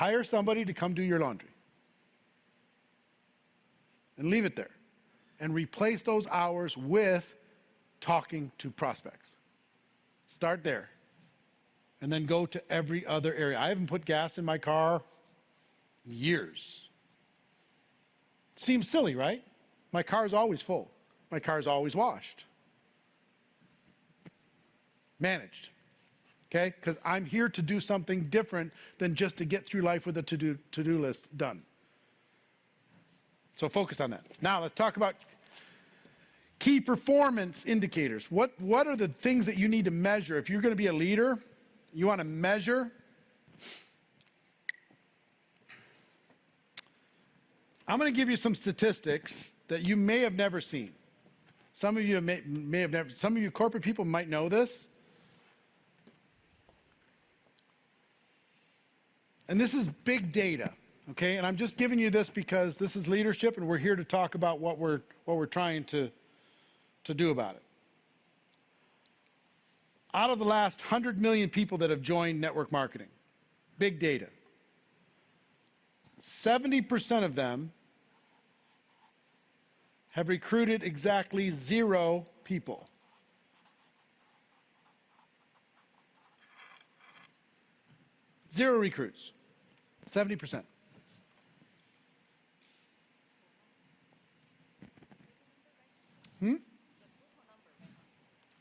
Hire somebody to come do your laundry. And leave it there. And replace those hours with talking to prospects. Start there. And then go to every other area. I haven't put gas in my car in years. Seems silly, right? My car is always full. My car is always washed. Managed. Okay? Because I'm here to do something different than just to get through life with a to-do list done. So focus on that. Now let's talk about key performance indicators. What are the things that you need to measure? If you're going to be a leader, you want to measure. I'm going to give you some statistics that you may have never seen. Some of you may have never, some of you corporate people might know this. And this is big data, okay? And I'm just giving you this because this is leadership and we're here to talk about what we're trying to do about it. Out of the last 100 million people that have joined network marketing, big data, 70% of them have recruited exactly 0 people. Zero recruits, 70%. Hmm?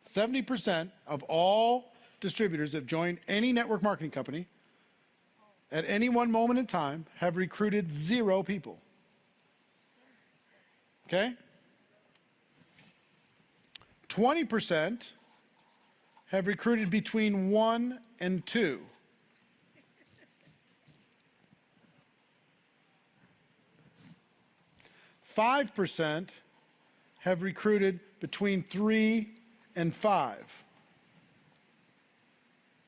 70% of all distributors that have joined any network marketing company at any one moment in time have recruited 0 people. Okay? 20% have recruited between 1 and 2. 5% have recruited between 3 and 5.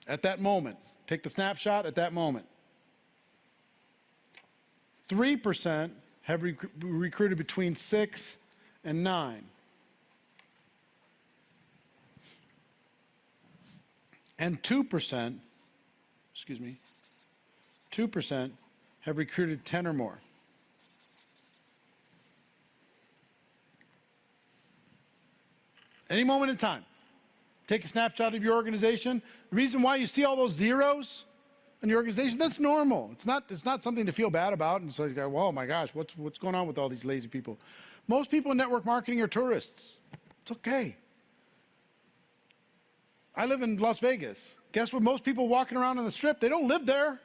At that moment. Take the snapshot at that moment. 3% have recruited between 6 and 9. And 2%, 2% have recruited 10 or more. Any moment in time, take a snapshot of your organization. The reason why you see all those zeros in your organization, that's normal. It's not something to feel bad about. And so you go, well, oh my gosh, what's going on with all these lazy people? Most people in network marketing are tourists. It's okay. I live in Las Vegas. Guess what? Most people walking around on the strip, they don't live there.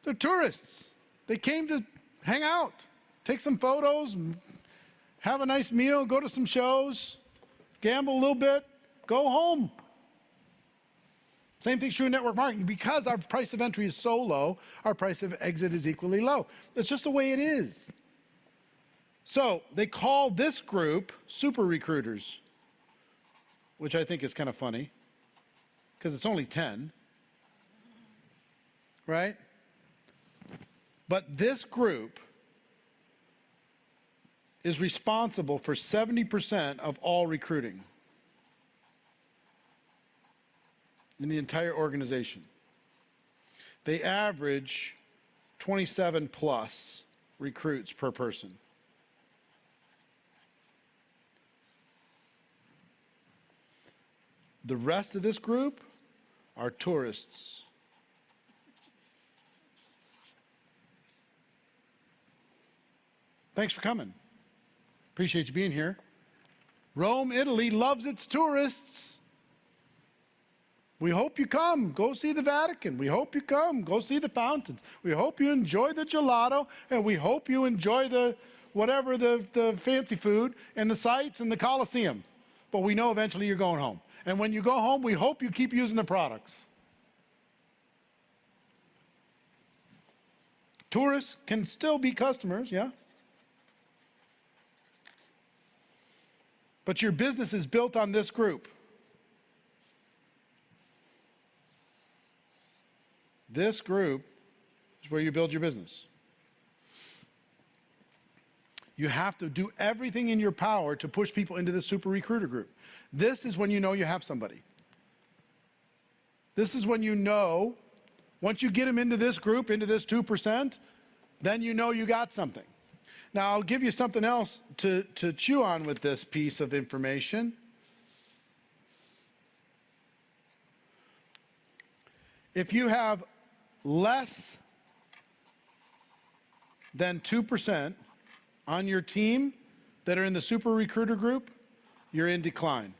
They're tourists. They came to hang out, take some photos, have a nice meal, go to some shows, gamble a little bit, go home. Same thing's true in network marketing. Because our price of entry is so low, our price of exit is equally low. That's just the way it is. So they call this group super recruiters, which I think is kind of funny because it's only 10, right? But this group is responsible for 70% of all recruiting in the entire organization. They average 27 plus recruits per person. The rest of this group are tourists. Thanks for coming. Appreciate you being here. Rome, Italy loves its tourists. We hope you come. Go see the Vatican. We hope you come. Go see the fountains. We hope you enjoy the gelato, and we hope you enjoy the fancy food and the sights and the Colosseum. But we know eventually you're going home. And when you go home, we hope you keep using the products. Tourists can still be customers, yeah? But your business is built on this group. This group is where you build your business. You have to do everything in your power to push people into the super recruiter group. This is when you know you have somebody. This is when you know Once you get them into this group, into this 2%, then you know you got something. Now, I'll give you something else to chew on with this piece of information. If you have less than 2% on your team that are in the super recruiter group, you're in decline.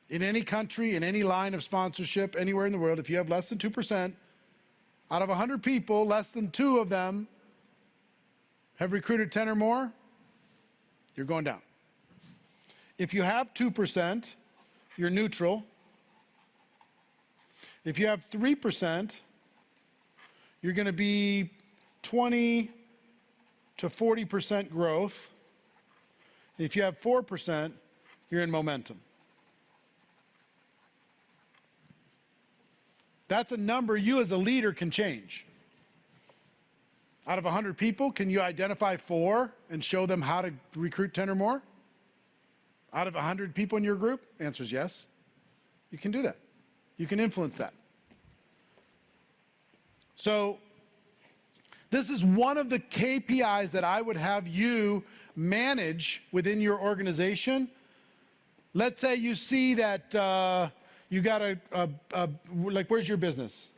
In any country, in any line of sponsorship, anywhere in the world, if you have less than 2%, out of 100 people, less than 2 of them have recruited 10 or more, you're going down. If you have 2%, you're neutral. If you have 3%, you're going to be 20 to 40% growth. If you have 4%, you're in momentum. That's a number you as a leader can change. Out of 100 people, can you identify 4 and show them how to recruit 10 or more? Out of 100 people in your group? Answer is yes. You can do that. You can influence that. So this is one of the KPIs that I would have you manage within your organization. Let's say you see that you got like, where's your business?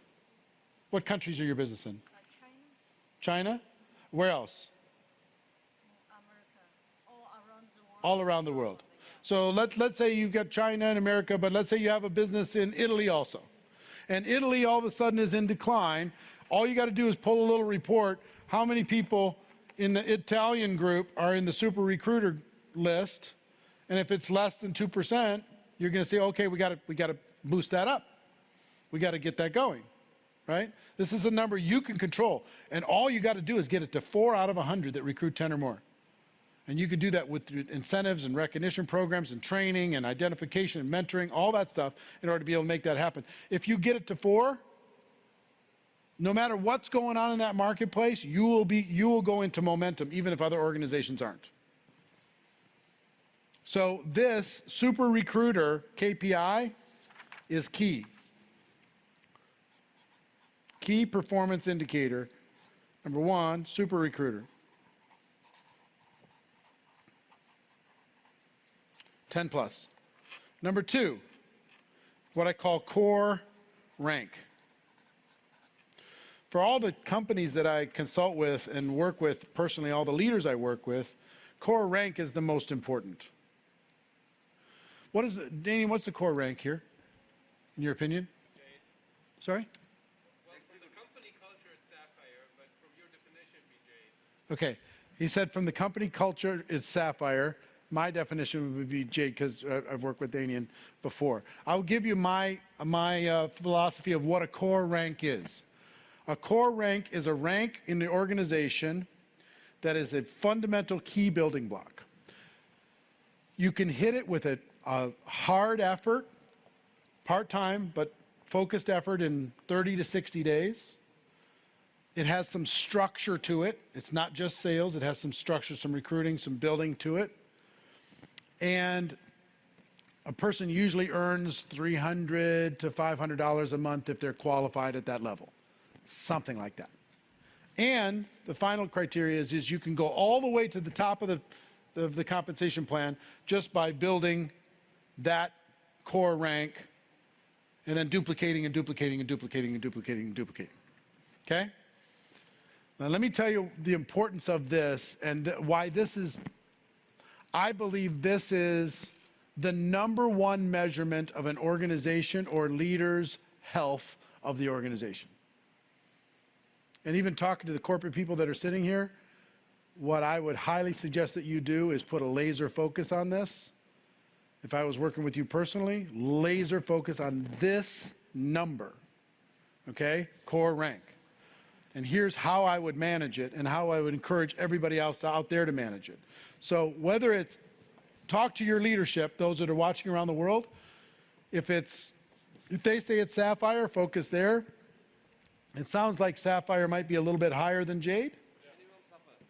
What countries are your business in? China. China? Where else? America. All around the world. So let's say you've got China and America, but let's say you have a business in Italy also. And Italy all of a sudden is in decline. All you got to do is pull a little report. How many people in the Italian group are in the super recruiter list? And if it's less than 2%, you're going to say, okay, we got to boost that up. We got to get that going, right? This is a number you can control. And all you got to do is get it to 4 out of 100 that recruit 10 or more. And you can do that with incentives and recognition programs and training and identification and mentoring, all that stuff in order to be able to make that happen. If you get it to 4, no matter what's going on in that marketplace, you will go into momentum, even if other organizations aren't. So this super recruiter KPI is key. Key performance indicator. Number 1, super recruiter. 10 plus. Number 2, what I call core rank. For all the companies that I consult with and work with personally, all the leaders I work with, core rank is the most important. What is it, Danny, what's the core rank here, in your opinion? Jade. Sorry? Well, from the company culture, it's Sapphire, but from your definition, it'd be Jade. Okay. He said from the company culture, it's Sapphire. My definition would be Jade, because I've worked with Danian before. I'll give you my philosophy of what a core rank is. A core rank is a rank in the organization that is a fundamental key building block. You can hit it with a hard effort, part-time, but focused effort in 30 to 60 days. It has some structure to it. It's not just sales. It has some structure, some recruiting, some building to it. And a person usually earns $300 to $500 a month if they're qualified at that level. Something like that. And the final criteria is you can go all the way to the top of the compensation plan just by building that core rank and then duplicating and duplicating and duplicating and duplicating and duplicating. Okay? Now let me tell you the importance of this and why this is, I believe this is the #1 measurement of an organization or leader's health of the organization. And even talking to the corporate people that are sitting here, what I would highly suggest that you do is put a laser focus on this. If I was working with you personally, laser focus on this number, okay? Core rank. And here's how I would manage it and how I would encourage everybody else out there to manage it. So whether it's talk to your leadership, those that are watching around the world, if they say it's Sapphire, focus there. It sounds like Sapphire might be a little bit higher than Jade.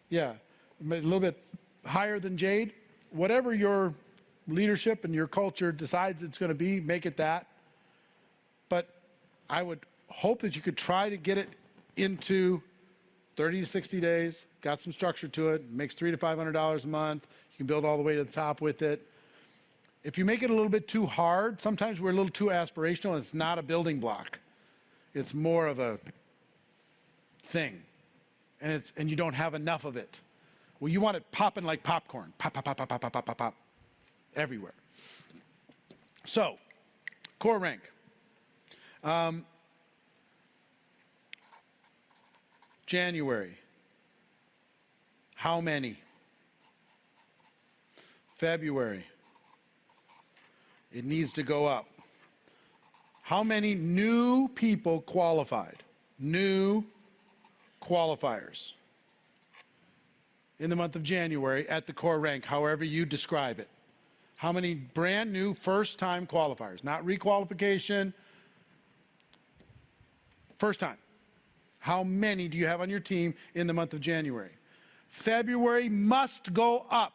Yeah, a little bit higher than Jade. Whatever your leadership and your culture decides it's going to be, make it that. But I would hope that you could try to get it into 30 to 60 days, got some structure to it, makes $300 to $500 a month. You can build all the way to the top with it. If you make it a little bit too hard, sometimes we're a little too aspirational, and it's not a building block. It's more of a thing, and you don't have enough of it. Well, you want it popping like popcorn. Pop, pop, pop, pop, pop, pop, pop, pop, pop, everywhere. So, core rank. January. How many? February. It needs to go up. How many new people qualified? New qualifiers in the month of January at the core rank, however you describe it. How many brand new first-time qualifiers? Not requalification, first time. How many do you have on your team in the month of January? February must go up.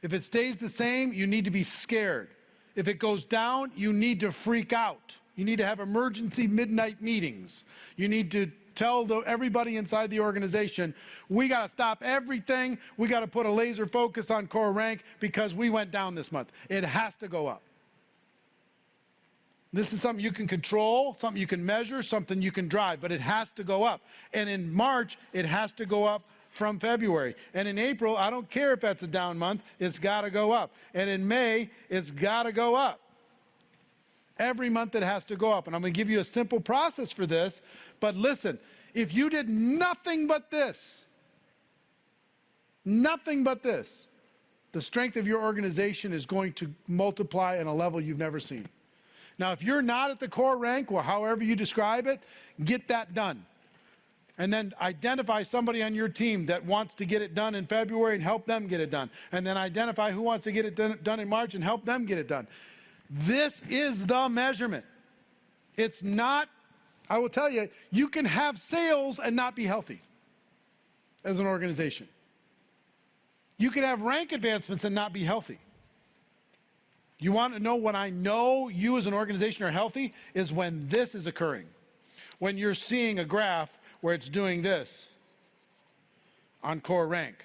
If it stays the same, you need to be scared. If it goes down, you need to freak out. You need to have emergency midnight meetings. You need to tell everybody inside the organization, we got to stop everything. We got to put a laser focus on core rank because we went down this month. It has to go up. This is something you can control, something you can measure, something you can drive, but it has to go up. And in March, it has to go up from February. And in April, I don't care if that's a down month, it's got to go up. And in May, it's got to go up. Every month it has to go up. And I'm going to give you a simple process for this, but listen, if you did nothing but this, the strength of your organization is going to multiply at a level you've never seen. Now, if you're not at the core rank, well, however you describe it, get that done. And then identify somebody on your team that wants to get it done in February and help them get it done. And then identify who wants to get it done in March and help them get it done. This is the measurement. It's not, I will tell you, you can have sales and not be healthy as an organization. You can have rank advancements and not be healthy. You want to know when I know you as an organization are healthy is when this is occurring. When you're seeing a graph where it's doing this on core rank.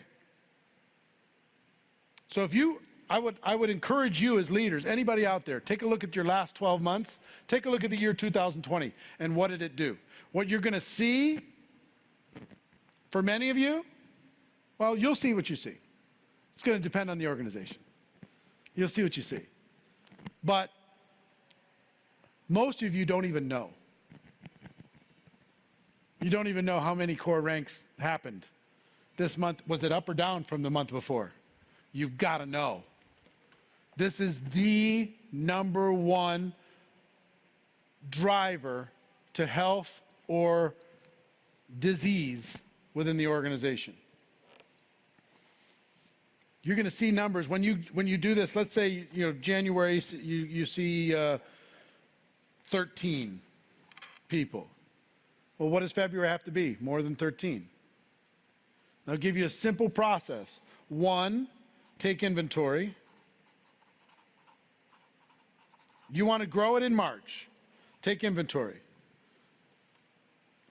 So if you, I would encourage you as leaders, anybody out there, take a look at your last 12 months, take a look at the year 2020 and what did it do? What you're going to see for many of you, well, you'll see what you see. It's going to depend on the organization. You'll see what you see. But most of you don't even know. You don't even know how many core ranks happened this month. Was it up or down from the month before? You've got to know. This is the #1 driver to health or disease within the organization. You're going to see numbers when you do this. Let's say January you see 13 people. Well, what does February have to be? More than 13. I'll give you a simple process. 1, take inventory. You want to grow it in March. Take inventory.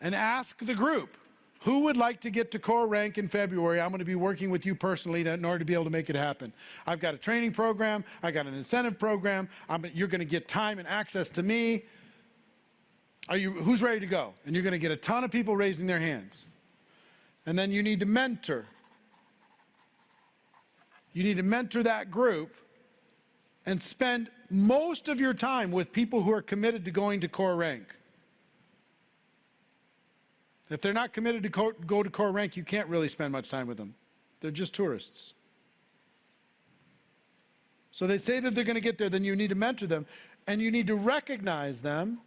And ask the group, who would like to get to core rank in February? I'm going to be working with you personally in order to be able to make it happen. I've got a training program. I got an incentive program. You're going to get time and access to me. Who's ready to go? And you're going to get a ton of people raising their hands. And then you need to mentor. You need to mentor that group and spend most of your time with people who are committed to going to core rank. If they're not committed to go to core rank, you can't really spend much time with them. They're just tourists. So they say that they're going to get there, then you need to mentor them, and you need to recognize them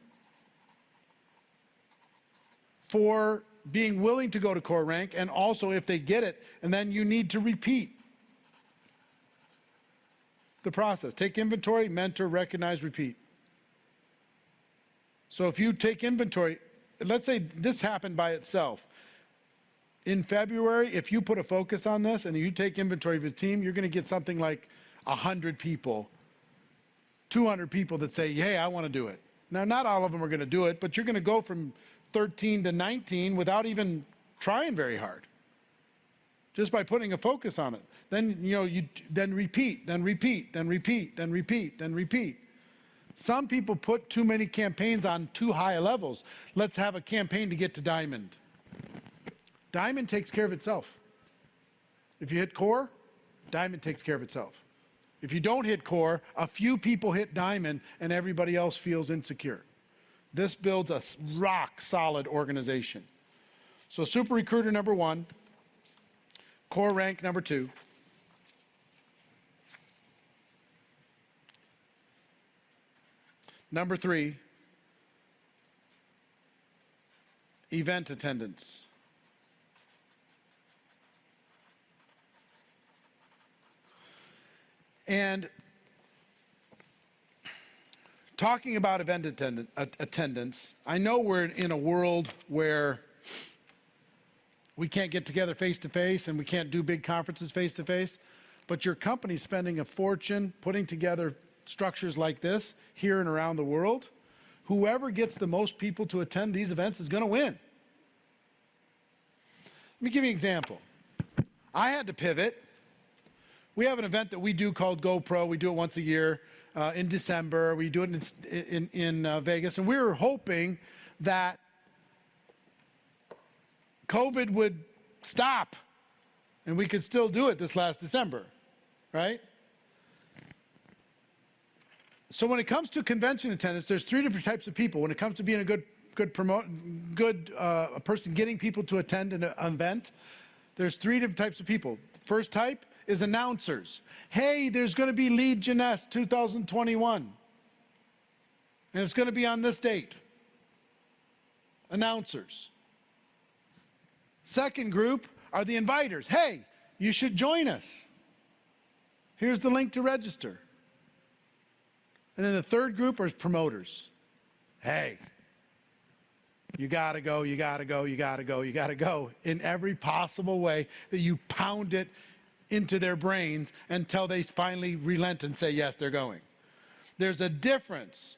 for being willing to go to core rank, and also if they get it, and then you need to repeat the process. Take inventory, mentor, recognize, repeat. So if you take inventory, let's say this happened by itself. In February, if you put a focus on this and you take inventory of your team, you're going to get something like 100 people, 200 people that say, hey, I want to do it. Now, not all of them are going to do it, but you're going to go from 13 to 19 without even trying very hard. Just by putting a focus on it. Then, you then repeat, then repeat, then repeat, then repeat, then repeat. Some people put too many campaigns on too high levels. Let's have a campaign to get to diamond. Diamond takes care of itself. If you hit core, diamond takes care of itself. If you don't hit core, a few people hit diamond and everybody else feels insecure. This builds a rock solid organization. So super recruiter number 1, core rank number 2. Number 3, event attendance. And talking about event attendance, I know we're in a world where we can't get together face-to-face and we can't do big conferences face-to-face, but your company's spending a fortune putting together structures like this here and around the world. Whoever gets the most people to attend these events is going to win. Let me give you an example. I had to pivot. We have an event that we do called GoPro. We do it once a year in December. We do it in Vegas. And we were hoping that COVID would stop and we could still do it this last December, right? So when it comes to convention attendance, there's 3 different types of people. When it comes to being a person getting people to attend an event, there's 3 different types of people. First type is announcers. Hey, there's going to be Lead Jeunesse 2021. And it's going to be on this date. Announcers. Second group are the inviters. Hey, you should join us. Here's the link to register. And then the third group are promoters. Hey, you gotta go, you gotta go, you gotta go, you gotta go, in every possible way that you pound it into their brains until they finally relent and say, yes, they're going. There's a difference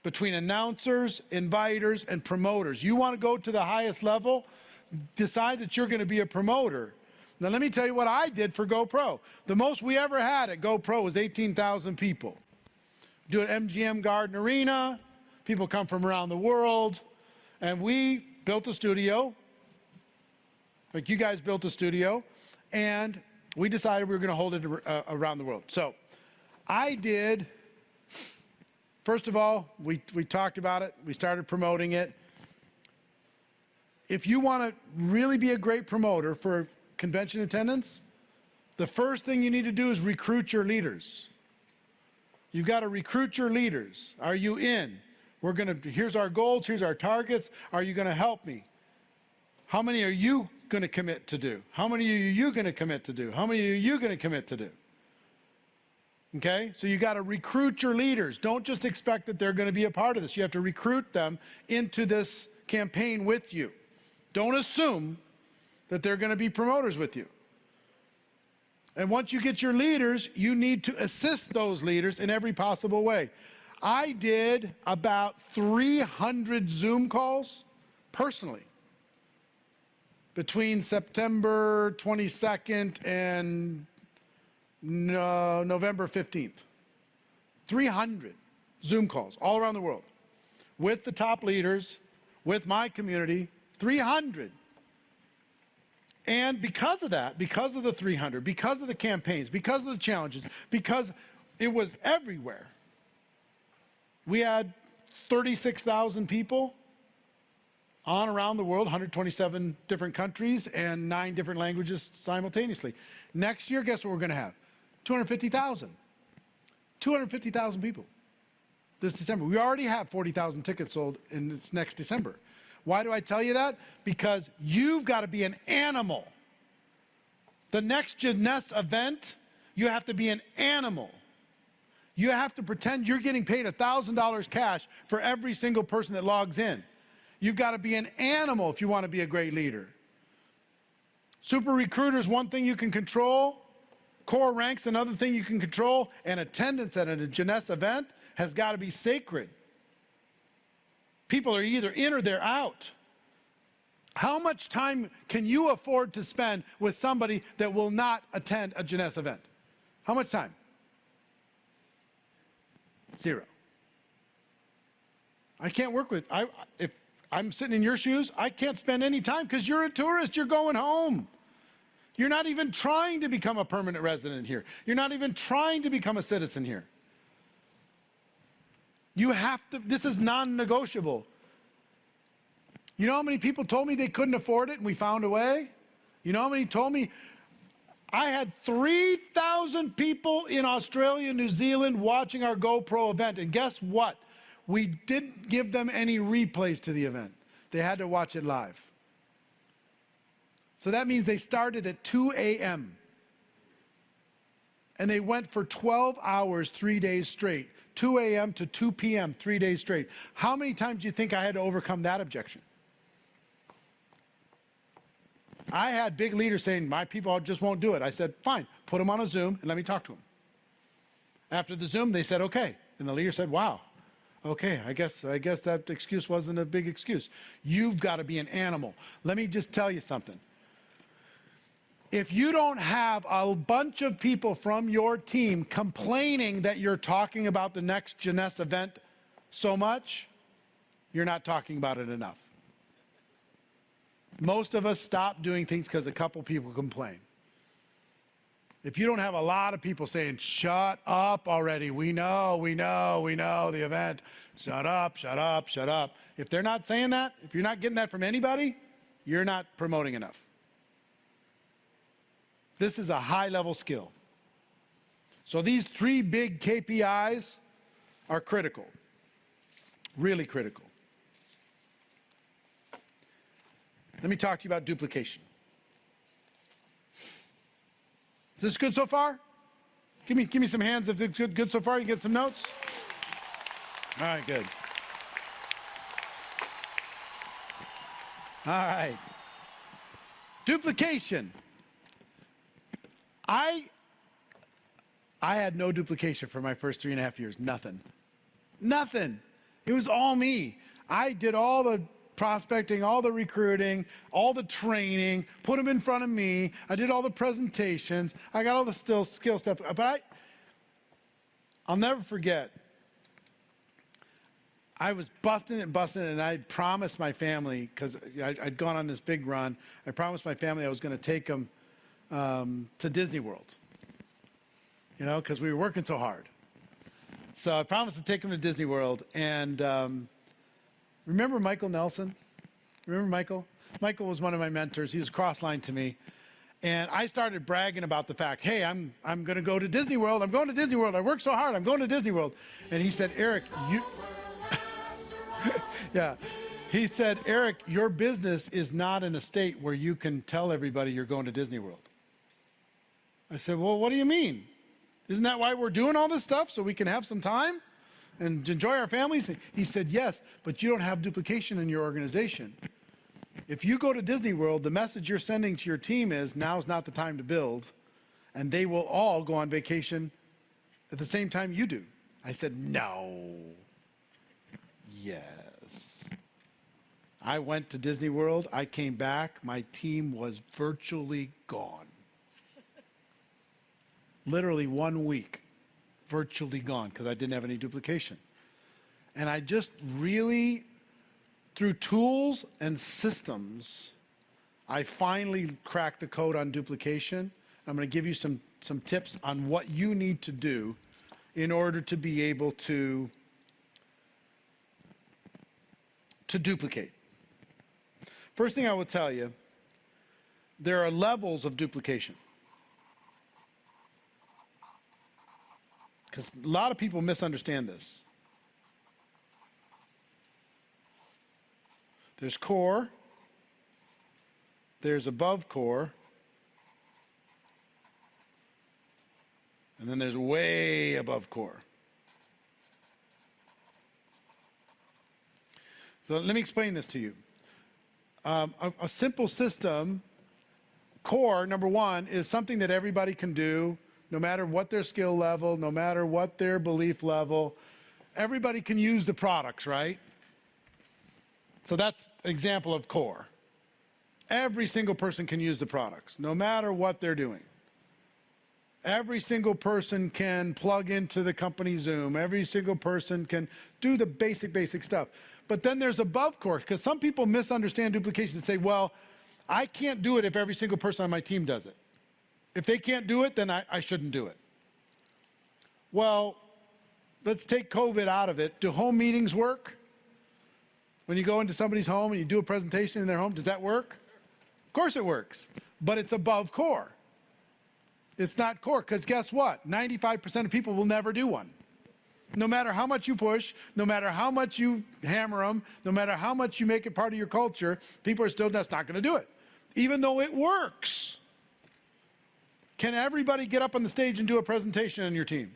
between announcers, inviters, and promoters. You want to go to the highest level, decide that you're going to be a promoter. Now, let me tell you what I did for GoPro. The most we ever had at GoPro was 18,000 people. Do it at MGM Garden Arena. People come from around the world. And we built a studio, like you guys built a studio, and we decided we were going to hold it around the world. So I did, first of all, we talked about it. We started promoting it. If you want to really be a great promoter for convention attendance, the first thing you need to do is recruit your leaders. You've got to recruit your leaders. Are you in? Here's our goals, here's our targets. Are you going to help me? How many are you going to commit to do? How many are you going to commit to do? How many are you going to commit to do? Okay, so you got to recruit your leaders. Don't just expect that they're going to be a part of this. You have to recruit them into this campaign with you. Don't assume that they're going to be promoters with you. And once you get your leaders, you need to assist those leaders in every possible way. I did about 300 Zoom calls personally between September 22nd and November 15th. 300 Zoom calls all around the world with the top leaders, with my community, 300. And because of that, because of the 300, because of the campaigns, because of the challenges, because it was everywhere, we had 36,000 people on around the world, 127 different countries and 9 different languages simultaneously. Next year, guess what we're going to have? 250,000. 250,000 people this December. We already have 40,000 tickets sold in this next December. Why do I tell you that? Because you've got to be an animal. The next Jeunesse event, you have to be an animal. You have to pretend you're getting paid $1,000 cash for every single person that logs in. You've got to be an animal if you want to be a great leader. Super recruiters, one thing you can control. Core ranks, another thing you can control. And attendance at a Jeunesse event has got to be sacred. people are either in or they're out. How much time can you afford to spend with somebody that will not attend a Jeunesse event? How much time? 0. I can't work with, if I'm sitting in your shoes, I can't spend any time because you're a tourist, you're going home. You're not even trying to become a permanent resident here. You're not even trying to become a citizen here. You have to, this is non-negotiable. You know how many people told me they couldn't afford it and we found a way? You know how many told me? I had 3,000 people in Australia, New Zealand watching our GoPro event, and guess what? We didn't give them any replays to the event. They had to watch it live. So that means they started at 2 a.m. and they went for 12 hours, 3 days straight. 2 a.m. to 2 p.m., 3 days straight. How many times do you think I had to overcome that objection? I had big leaders saying, my people just won't do it. I said, fine, put them on a Zoom and let me talk to them. After the Zoom, they said, okay. And the leader said, wow, okay, I guess that excuse wasn't a big excuse. You've got to be an animal. Let me just tell you something. If you don't have a bunch of people from your team complaining that you're talking about the next Jeunesse event so much, you're not talking about it enough. Most of us stop doing things because a couple people complain. If you don't have a lot of people saying, shut up already, we know the event, shut up, shut up, shut up. If they're not saying that, if you're not getting that from anybody, you're not promoting enough. This is a high-level skill. So these 3 big KPIs are critical, really critical. Let me talk to you about duplication. Is this good so far? Give me some hands if it's good so far. You get some notes? All right, good. All right. Duplication. I had no duplication for my first 3.5 years. Nothing. Nothing. It was all me. I did all the prospecting, all the recruiting, all the training, put them in front of me. I did all the presentations. I got all the skill stuff. But I'll never forget, I was busting it, and I promised my family, because I'd gone on this big run, I promised my family I was going to take them to Disney World, you know, because we were working so hard. So I promised to take them to Disney World, and remember Michael Nelson? Remember Michael? Michael was one of my mentors. He was cross-lined to me. And I started bragging about the fact, hey, I'm going to go to Disney World. I'm going to Disney World. I worked so hard. I'm going to Disney World. And he said, Eric, you... yeah. He said, Eric, your business is not in a state where you can tell everybody you're going to Disney World. I said, well, what do you mean? Isn't that why we're doing all this stuff, so we can have some time and enjoy our families? He said, yes, but you don't have duplication in your organization. If you go to Disney World, the message you're sending to your team is now's not the time to build, and they will all go on vacation at the same time you do. I said, no. Yes. I went to Disney World. I came back. My team was virtually gone. Literally 1 week, virtually gone, because I didn't have any duplication. And I just really, through tools and systems, I finally cracked the code on duplication. I'm going to give you some tips on what you need to do in order to be able to duplicate. First thing I will tell you, there are levels of duplication. Because a lot of people misunderstand this. There's core, there's above core, and then there's way above core. So let me explain this to you. A simple system, core, number one, is something that everybody can do, no matter what their skill level, no matter what their belief level. Everybody can use the products, right? So that's an example of core. Every single person can use the products, no matter what they're doing. Every single person can plug into the company Zoom. Every single person can do the basic stuff. But then there's above core, because some people misunderstand duplication and say, well, I can't do it if every single person on my team does it. If they can't do it, then I shouldn't do it. Well, let's take COVID out of it. Do home meetings work? When you go into somebody's home and you do a presentation in their home, does that work? Of course it works, but it's above core. It's not core, because guess what? 95% of people will never do one. No matter how much you push, no matter how much you hammer them, no matter how much you make it part of your culture, people are still just not going to do it, even though it works. Can everybody get up on the stage and do a presentation on your team?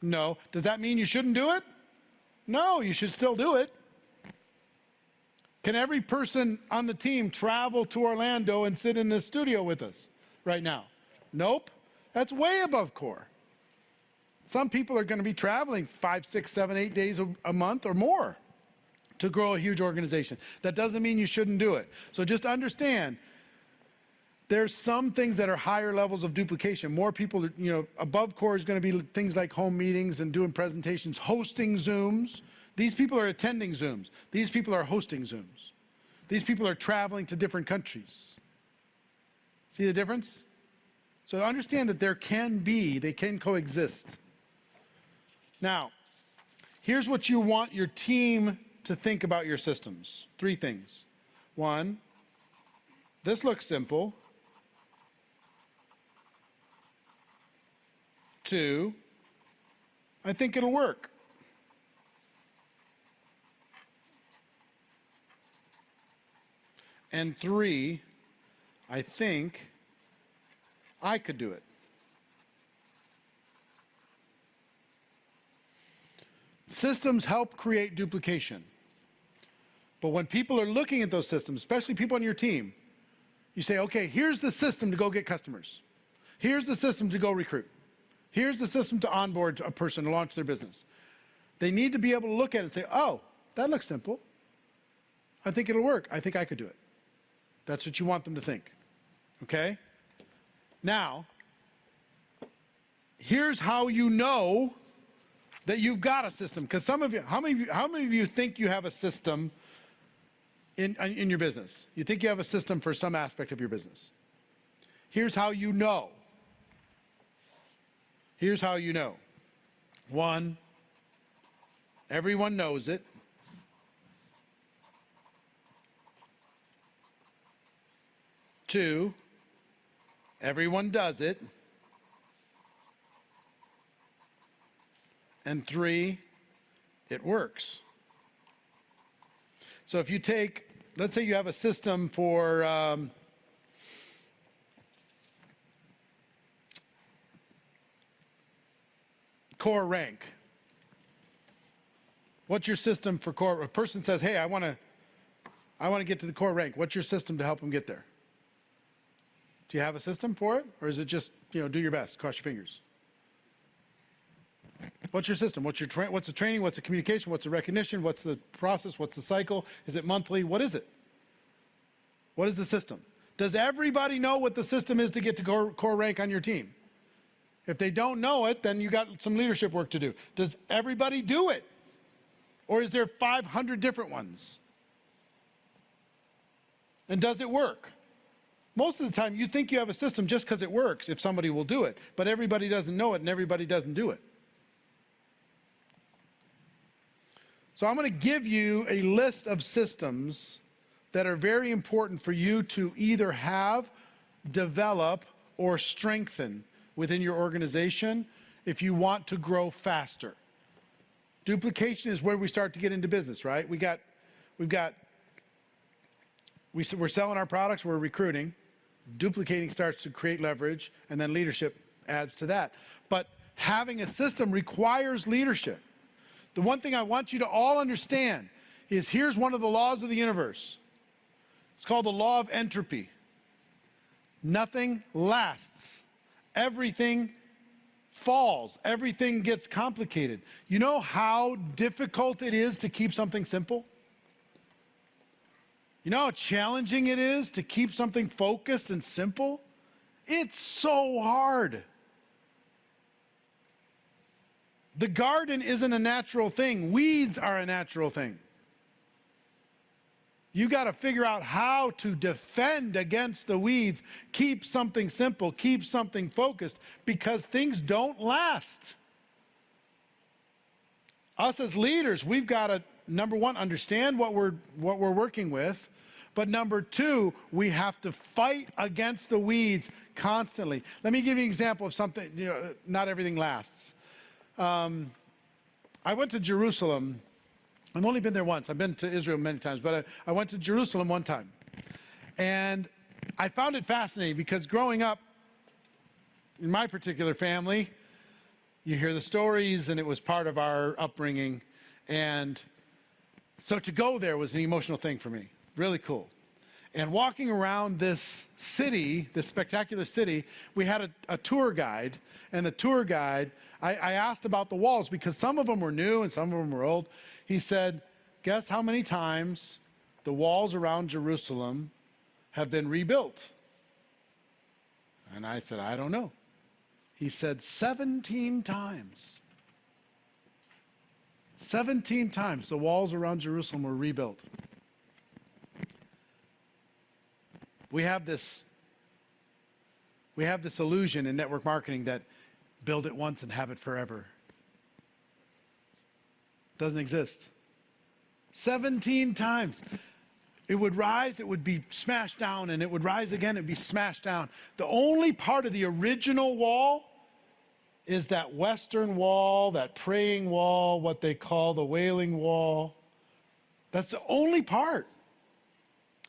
No. Does that mean you shouldn't do it? No, you should still do it. Can every person on the team travel to Orlando and sit in the studio with us right now? Nope. That's way above core. Some people are going to be traveling 5, 6, 7, 8 days a month or more to grow a huge organization. That doesn't mean you shouldn't do it. So just understand, there's some things that are higher levels of duplication. More people, above core is going to be things like home meetings and doing presentations, hosting Zooms. These people are attending Zooms. These people are hosting Zooms. These people are traveling to different countries. See the difference? So understand that they can coexist. Now, here's what you want your team to think about your systems. 3 things. 1, this looks simple. 2, I think it'll work. And 3, I think I could do it. Systems help create duplication. But when people are looking at those systems, especially people on your team, you say, okay, here's the system to go get customers. Here's the system to go recruit. Here's the system to onboard a person to launch their business. They need to be able to look at it and say, oh, that looks simple. I think it'll work. I think I could do it. That's what you want them to think. Okay? Now, here's how you know that you've got a system. Because how many of you think you have a system in your business? You think you have a system for some aspect of your business. Here's how you know. Here's how you know. 1, everyone knows it. 2, everyone does it. And 3, it works. So if you take, let's say you have a system for core rank. What's your system for core? A person says, hey, I want to get to the core rank. What's your system to help them get there? Do you have a system for it? Or is it just, do your best, cross your fingers? What's your system? What's the training? What's the communication? What's the recognition? What's the process? What's the cycle? Is it monthly? What is it? What is the system? Does everybody know what the system is to get to core rank on your team? If they don't know it, then you got some leadership work to do. Does everybody do it? Or is there 500 different ones? And does it work? Most of the time, you think you have a system just because it works if somebody will do it, but everybody doesn't know it and everybody doesn't do it. So I'm going to give you a list of systems that are very important for you to either have, develop, or strengthen within your organization if you want to grow faster. Duplication is where we start to get into business, right? We're selling our products, we're recruiting. Duplicating starts to create leverage, and then leadership adds to that. But having a system requires leadership. The one thing I want you to all understand is here's one of the laws of the universe. It's called the law of entropy. Nothing lasts. Everything falls. Everything gets complicated. You know how difficult it is to keep something simple? You know how challenging it is to keep something focused and simple? It's so hard. The garden isn't a natural thing. Weeds are a natural thing. You got to figure out how to defend against the weeds, keep something simple, keep something focused, because things don't last. Us as leaders, we've got to, number one, understand what we're working with, but number two, we have to fight against the weeds constantly. Let me give you an example of something, not everything lasts. I went to Jerusalem. I've only been there once. I've been to Israel many times, but I went to Jerusalem one time. And I found it fascinating because growing up in my particular family, you hear the stories and it was part of our upbringing. And so to go there was an emotional thing for me. Really cool. And walking around this city, this spectacular city, we had a tour guide. And the tour guide, I asked about the walls because some of them were new and some of them were old. He said, guess how many times the walls around Jerusalem have been rebuilt? And I said, I don't know. He said 17 times. 17 times the walls around Jerusalem were rebuilt. We have this illusion in network marketing that build it once and have it forever. Doesn't exist. 17 times. It would rise, it would be smashed down, and it would rise again, it would be smashed down. The only part of the original wall is that western wall, that praying wall, what they call the wailing wall. That's the only part.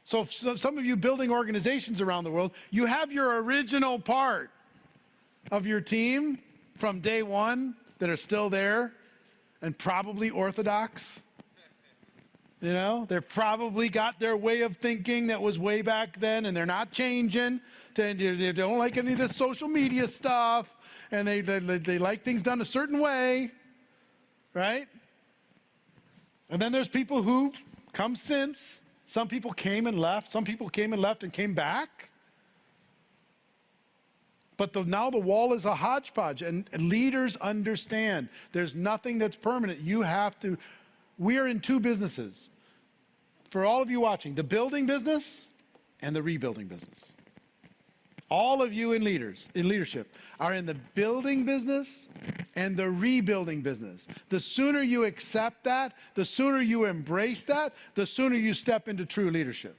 So some of you building organizations around the world, you have your original part of your team from day one that are still there and probably orthodox. You know, they've probably got their way of thinking that was way back then, and they're not changing. They don't like any of this social media stuff, and they like things done a certain way, right? And then there's people who come since. Some people came and left. Some people came and left and came back. But now the wall is a hodgepodge, and leaders understand there's nothing that's permanent. We are in two businesses. For all of you watching, the building business and the rebuilding business. All of you in leadership are in the building business and the rebuilding business. The sooner you accept that, the sooner you embrace that, the sooner you step into true leadership.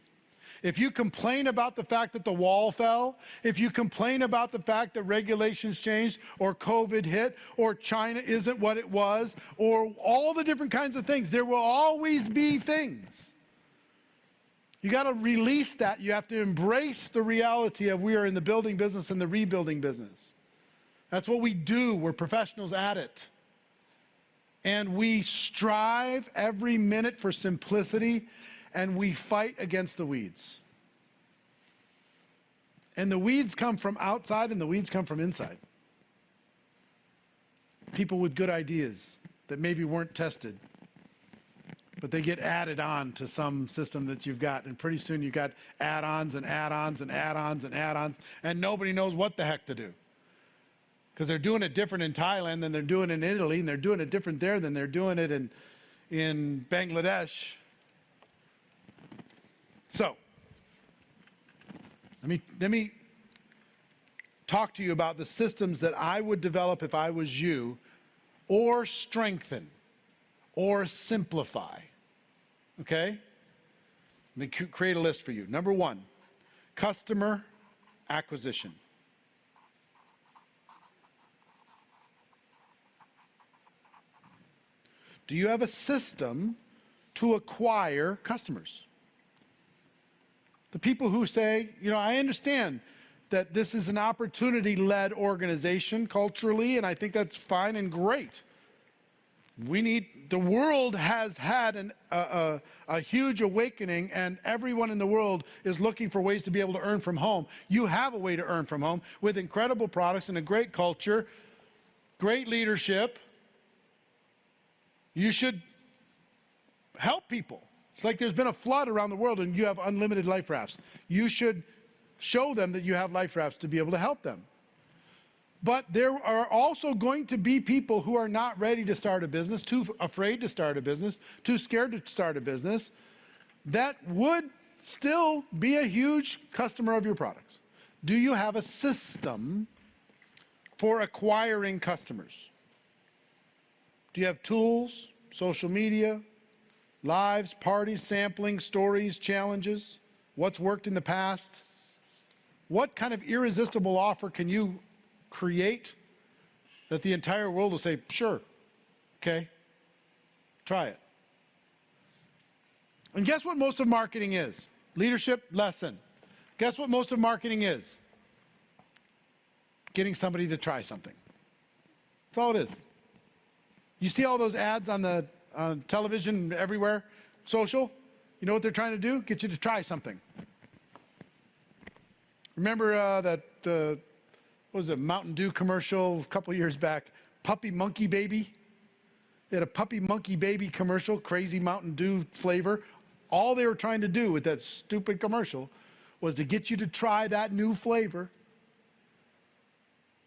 If you complain about the fact that the wall fell, if you complain about the fact that regulations changed, or COVID hit, or China isn't what it was, or all the different kinds of things, there will always be things. You got to release that. You have to embrace the reality of we are in the building business and the rebuilding business. That's what we do. We're professionals at it. And we strive every minute for simplicity, and we fight against the weeds. And the weeds come from outside and the weeds come from inside. People with good ideas that maybe weren't tested, but they get added on to some system that you've got, and pretty soon you've got add-ons and add-ons and add-ons and add-ons, and nobody knows what the heck to do. Because they're doing it different in Thailand than they're doing in Italy, and they're doing it different there than they're doing it in Bangladesh. So, let me talk to you about the systems that I would develop if I was you, or strengthen, or simplify. Okay? Let me create a list for you. Number one, customer acquisition. Do you have a system to acquire customers? The people who say, I understand that this is an opportunity-led organization culturally, and I think that's fine and great. The world has had a huge awakening, and everyone in the world is looking for ways to be able to earn from home. You have a way to earn from home with incredible products and a great culture, great leadership. You should help people. It's like there's been a flood around the world and you have unlimited life rafts. You should show them that you have life rafts to be able to help them. But there are also going to be people who are not ready to start a business, too afraid to start a business, too scared to start a business, that would still be a huge customer of your products. Do you have a system for acquiring customers? Do you have tools, social media, lives, parties, sampling, stories, challenges? What's worked in the past? What kind of irresistible offer can you create that the entire world will say, sure, okay, try it? And guess what most of marketing is? Leadership lesson. Guess what most of marketing is? Getting somebody to try something. That's all it is. You see all those ads on television everywhere, social? You know what they're trying to do? Get you to try something. Remember that, what was it, Mountain Dew commercial a couple years back, Puppy Monkey Baby? They had a Puppy Monkey Baby commercial, crazy Mountain Dew flavor. All they were trying to do with that stupid commercial was to get you to try that new flavor.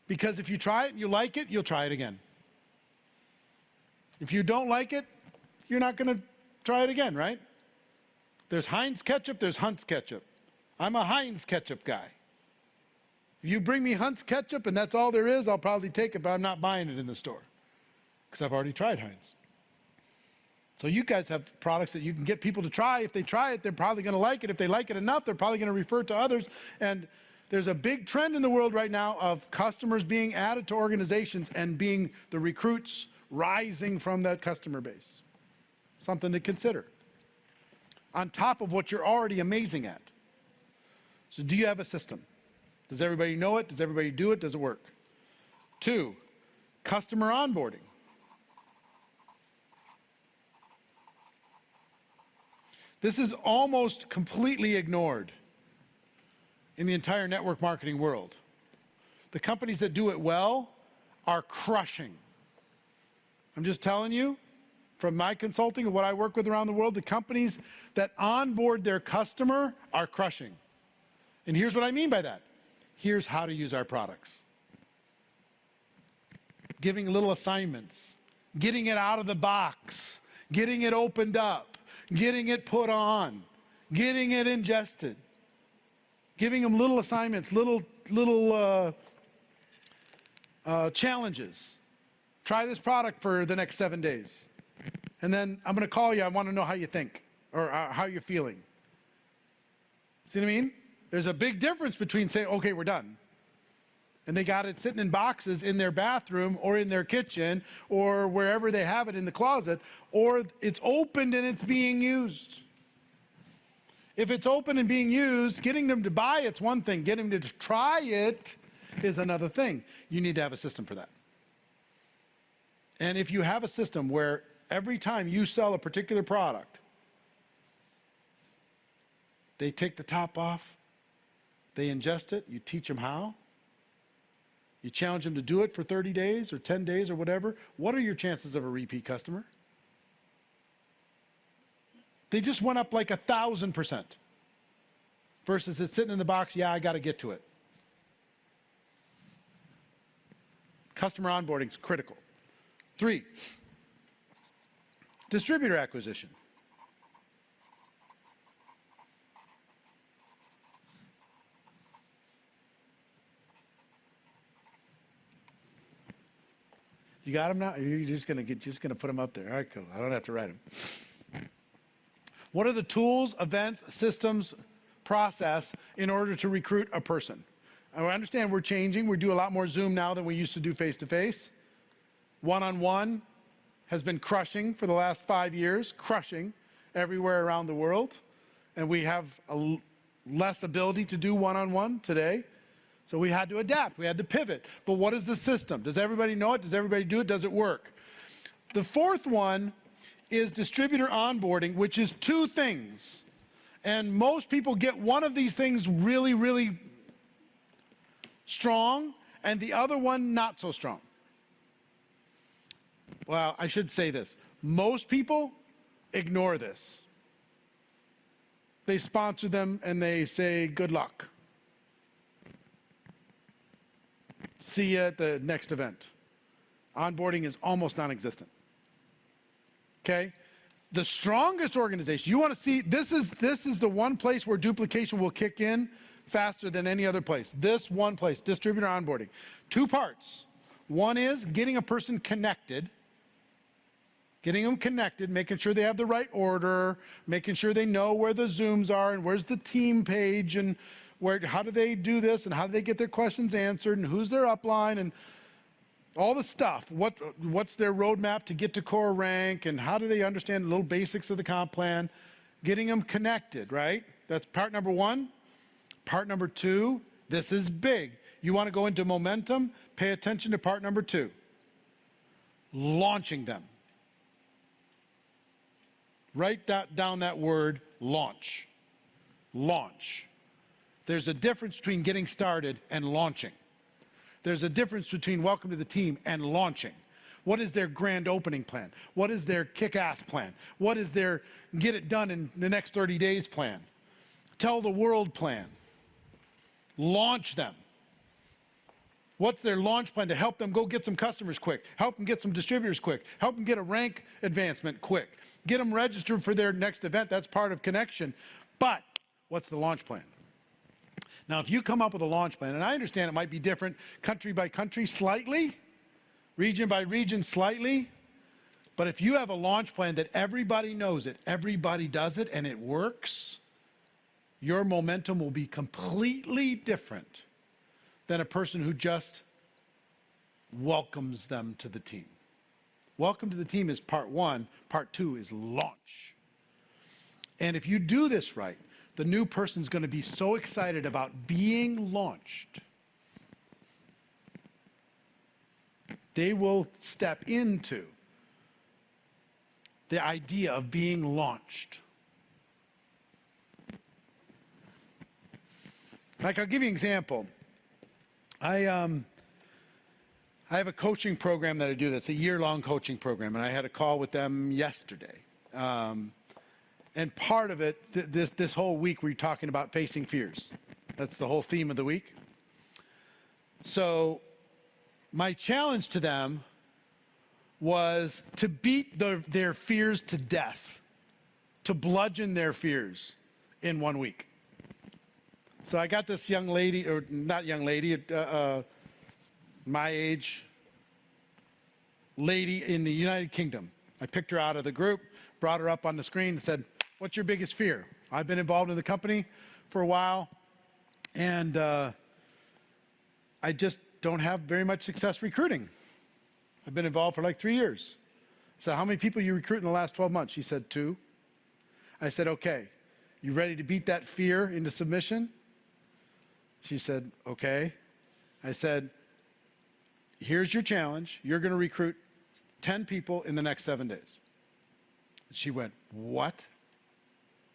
Because if you try it and you like it, you'll try it again. If you don't like it, you're not going to try it again, right? There's Heinz ketchup, there's Hunt's ketchup. I'm a Heinz ketchup guy. If you bring me Hunt's ketchup and that's all there is, I'll probably take it, but I'm not buying it in the store because I've already tried Heinz. So you guys have products that you can get people to try. If they try it, they're probably going to like it. If they like it enough, they're probably going to refer it to others. And there's a big trend in the world right now of customers being added to organizations and being the recruits rising from that customer base. Something to consider. On top of what you're already amazing at. So do you have a system? Does everybody know it? Does everybody do it? Does it work? 2, customer onboarding. This is almost completely ignored in the entire network marketing world. The companies that do it well are crushing. I'm just telling you, from my consulting and what I work with around the world, the companies that onboard their customer are crushing. And here's what I mean by that. Here's how to use our products. Giving little assignments, getting it out of the box, getting it opened up, getting it put on, getting it ingested, giving them little assignments, little challenges. Try this product for the next 7 days. And then I'm going to call you. I want to know how you think or how you're feeling. See what I mean? There's a big difference between saying, okay, we're done. And they got it sitting in boxes in their bathroom or in their kitchen or wherever they have it in the closet, or it's opened and it's being used. If it's open and being used, getting them to buy it's one thing. Getting them to try it is another thing. You need to have a system for that. And if you have a system where every time you sell a particular product, they take the top off, they ingest it, you teach them how, you challenge them to do it for 30 days or 10 days or whatever, what are your chances of a repeat customer? They just went up like 1,000%. Versus it's sitting in the box, yeah, I got to get to it. Customer onboarding is critical. 3, distributor acquisition. You got them now? Or you're just going to put them up there? All right, cool. I don't have to write them. What are the tools, events, systems, process in order to recruit a person? I understand we're changing. We do a lot more Zoom now than we used to do face-to-face. One-on-one has been crushing for the last 5 years, crushing everywhere around the world. And we have less ability to do one-on-one today. So we had to adapt, we had to pivot. But what is the system? Does everybody know it? Does everybody do it? Does it work? The 4th one is distributor onboarding, which is 2 things. And most people get one of these things really, really strong, and the other one not so strong. Well, I should say this. Most people ignore this. they sponsor them, and they say, good luck. See you at the next event. Onboarding is almost non-existent. Okay? The strongest organization, you want to see, this is the one place where duplication will kick in faster than any other place. This one place, distributor onboarding. 2 parts. One is getting a person connected, making sure they have the right order, making sure they know where the Zooms are and where's the team page and how do they do this and how do they get their questions answered and who's their upline and all the stuff. What's their roadmap to get to core rank and how do they understand the little basics of the comp plan? Getting them connected, right? That's part number 1. Part number 2, this is big. You want to go into momentum, pay attention to part number 2. Launching them. Write down that word, launch. Launch. There's a difference between getting started and launching. There's a difference between welcome to the team and launching. What is their grand opening plan? What is their kick-ass plan? What is their get it done in the next 30 days plan? Tell the world plan. Launch them. What's their launch plan to help them go get some customers quick? Help them get some distributors quick? Help them get a rank advancement quick? Get them registered for their next event. That's part of connection. But what's the launch plan? Now, if you come up with a launch plan, and I understand it might be different country by country slightly, region by region slightly, but if you have a launch plan that everybody knows it, everybody does it, and it works, your momentum will be completely different than a person who just welcomes them to the team. Welcome to the team is part 1. Part 2 is launch. And if you do this right, the new person's going to be so excited about being launched. They will step into the idea of being launched. Like, I'll give you an example. I have a coaching program that I do that's a year-long coaching program, and I had a call with them yesterday. And part of it, this whole week, we're talking about facing fears. That's the whole theme of the week. So my challenge to them was to beat their fears to death, to bludgeon their fears in 1 week. So I got this young lady, or not young lady, my age lady in the United Kingdom. I picked her out of the group, brought her up on the screen and said, what's your biggest fear? I've been involved in the company for a while, and I just don't have very much success recruiting. I've been involved for like 3 years. I said, how many people you recruit in the last 12 months? She said, 2. I said, okay, you ready to beat that fear into submission? She said, okay. I said, here's your challenge. You're going to recruit 10 people in the next 7 days. She went, what?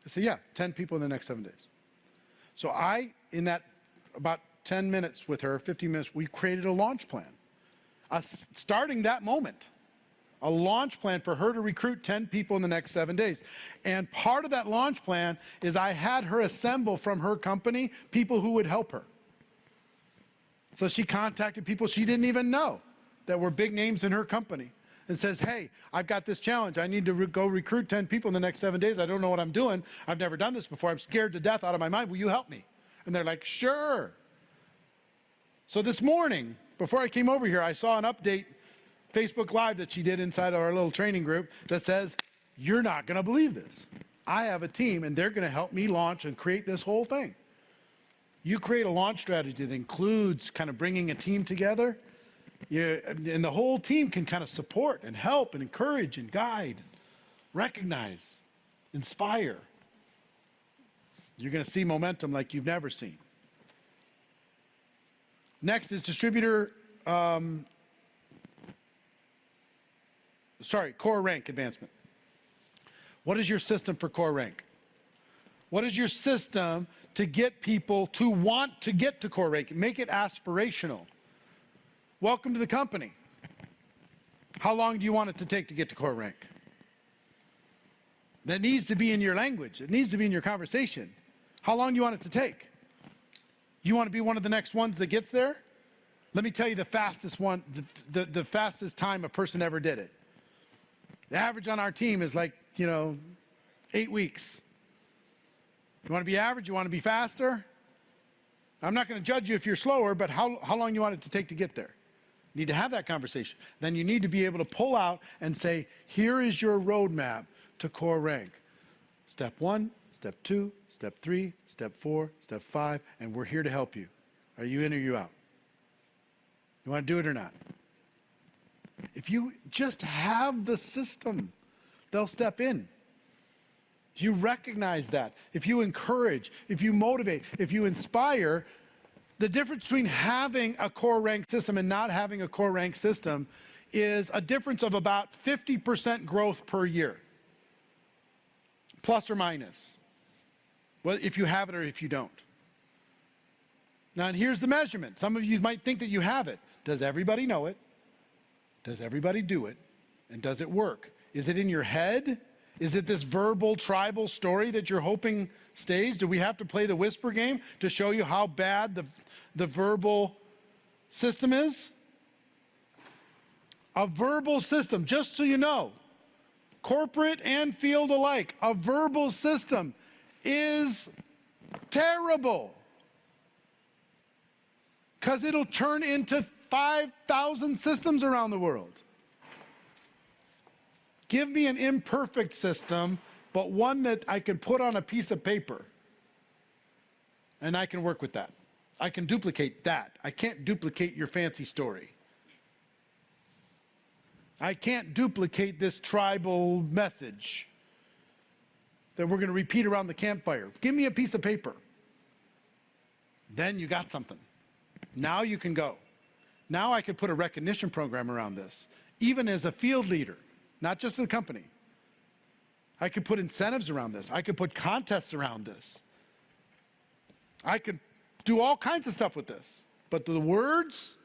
I said, yeah, 10 people in the next 7 days. So in that about 10 minutes with her, 15 minutes, we created a launch plan. Starting that moment, a launch plan for her to recruit 10 people in the next 7 days. And part of that launch plan is I had her assemble from her company people who would help her. So she contacted people she didn't even know that were big names in her company and says, hey, I've got this challenge. I need to go recruit 10 people in the next 7 days. I don't know what I'm doing. I've never done this before. I'm scared to death out of my mind. Will you help me? And they're like, sure. So this morning, before I came over here, I saw an update, Facebook Live that she did inside of our little training group that says, you're not going to believe this. I have a team, and they're going to help me launch and create this whole thing. You create a launch strategy that includes kind of bringing a team together, and the whole team can kind of support and help and encourage and guide, recognize, inspire. You're going to see momentum like you've never seen. Next is core rank advancement. What is your system for core rank? What is your system to get people to want to get to core rank? Make it aspirational. Welcome to the company. How long do you want it to take to get to core rank? That needs to be in your language. It needs to be in your conversation. How long do you want it to take? You want to be one of the next ones that gets there? Let me tell you the fastest one, the fastest time a person ever did it. The average on our team is like, 8 weeks. You want to be average? You want to be faster? I'm not going to judge you if you're slower, but how long you want it to take to get there? You need to have that conversation. Then you need to be able to pull out and say, here is your roadmap to core rank. Step 1, step 2, step 3, step 4, step 5, and we're here to help you. Are you in or you out? You want to do it or not? If you just have the system, they'll step in. If you recognize that, if you encourage, if you motivate, if you inspire, the difference between having a core rank system and not having a core rank system is a difference of about 50% growth per year. Plus or minus. Well, if you have it or if you don't. Now, and here's the measurement. Some of you might think that you have it. Does everybody know it? Does everybody do it? And does it work? Is it in your head? Is it this verbal tribal story that you're hoping stays? Do we have to play the whisper game to show you how bad the verbal system is? A verbal system, just so you know, corporate and field alike, a verbal system is terrible because it'll turn into 5,000 systems around the world. Give me an imperfect system, but one that I can put on a piece of paper, and I can work with that. I can duplicate that. I can't duplicate your fancy story. I can't duplicate this tribal message that we're going to repeat around the campfire. Give me a piece of paper. Then you got something. Now you can go. Now I could put a recognition program around this, even as a field leader, not just the company. I could put incentives around this. I could put contests around this. I could do all kinds of stuff with this. But the words,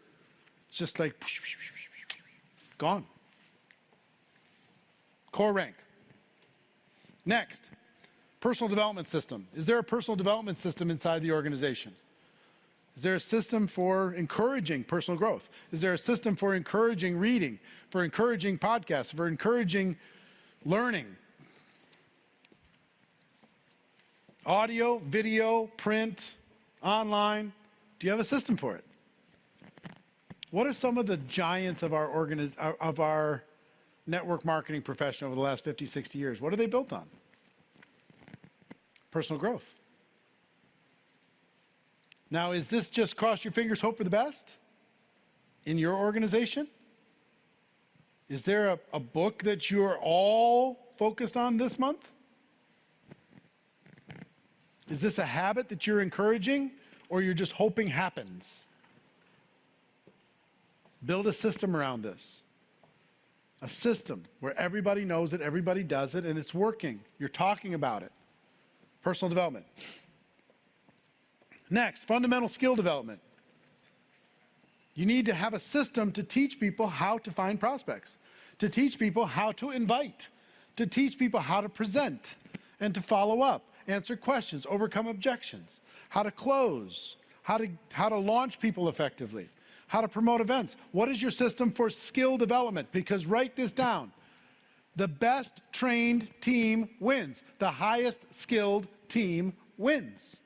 it's just like gone. Core rank. Next, personal development system. Is there a personal development system inside the organization? Is there a system for encouraging personal growth? Is there a system for encouraging reading, for encouraging podcasts, for encouraging learning? Audio, video, print, online. Do you have a system for it? What are some of the giants of our network marketing profession over the last 50, 60 years? What are they built on? Personal growth. Now, is this just cross your fingers, hope for the best in your organization? Is there a book that you're all focused on this month? Is this a habit that you're encouraging or you're just hoping happens? Build a system around this. A system where everybody knows it, everybody does it, and it's working. You're talking about it. Personal development. Next, fundamental skill development. You need to have a system to teach people how to find prospects, to teach people how to invite, to teach people how to present and to follow up, answer questions, overcome objections, how to close, how to launch people effectively, how to promote events. What is your system for skill development? Because write this down. The best trained team wins. The highest skilled team wins.